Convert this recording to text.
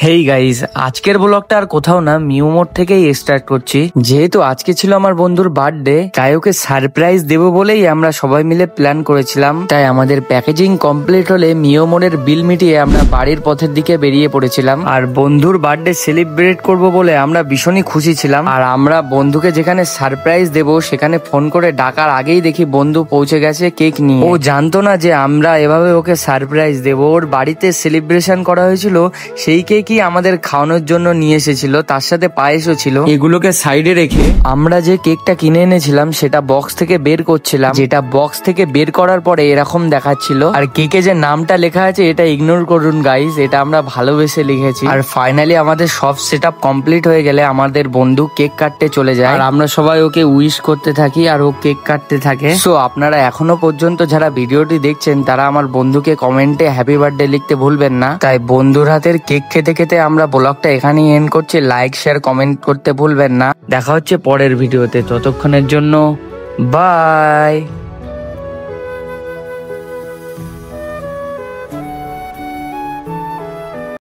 Hey guys, আজকের ব্লগটা আর কোথাও না, মিউ মোড থেকেই স্টার্ট করছি। যেহেতু আজকে ছিল আমার বন্ধুর বার্থডে, তাই ওকে সারপ্রাইজ দেবো বলেই আমরা সবাই মিলে প্ল্যান করেছিলাম। তাই আমাদের প্যাকেজিং কমপ্লিট হলে মিও মোডের বিল মিটিয়ে আমরা বাড়ির পথের দিকে বেরিয়ে পড়েছিলাম। আর বন্ধুর বার্থডে সেলিব্রেট করব বলে আমরা ভীষণই খুশি ছিলাম। আর আমরা বন্ধুকে যেখানে সারপ্রাইজ দেবো সেখানে ফোন করে ডাকার আগেই দেখি বন্ধু পৌঁছে গেছে কেক নিয়ে। ও জানতো না যে আমরা এভাবে ওকে সারপ্রাইজ দেবো। ওর বাড়িতে সেলিব্রেশন করা হয়েছিল, সেই কেকই আমাদের খাওয়ানোর জন্য নিয়ে এসেছিল, তার সাথে পায়েসও ছিল। এগুলোকে সাইডে রেখে আমরা যে কেকটা কিনে এনেছিলাম সেটা বক্স থেকে বের করছিলাম, যেটা বক্স থেকে বের করার পরে এরকম দেখাচ্ছিল। আর কেকে যে নামটা লেখা আছে এটা ইগনোর করুন গাইস, এটা আমরা ভালোবেসে লিখেছি। আর ফাইনালি আমাদের সব সেটআপ কমপ্লিট হয়ে গেলে আমাদের বন্ধু কেক কাটতে চলে যায়, আর আমরা সবাই ওকে উইশ করতে থাকি আর ও কেক কাটতে থাকে। সো আপনারা এখনো পর্যন্ত যারা ভিডিওটি দেখছেন তারা আমার বন্ধুকে কমেন্টে হ্যাপি বার্থডে লিখতে ভুলবেন না। তাই বন্ধুর হাতের কেক খেতে খেতে আমরা ব্লগটা এখানেই এন্ড করছি। লাইক শেয়ার কমেন্ট করতে ভুলবেন না। দেখা হচ্ছে পরের ভিডিওতে, ততক্ষণের জন্য বাই।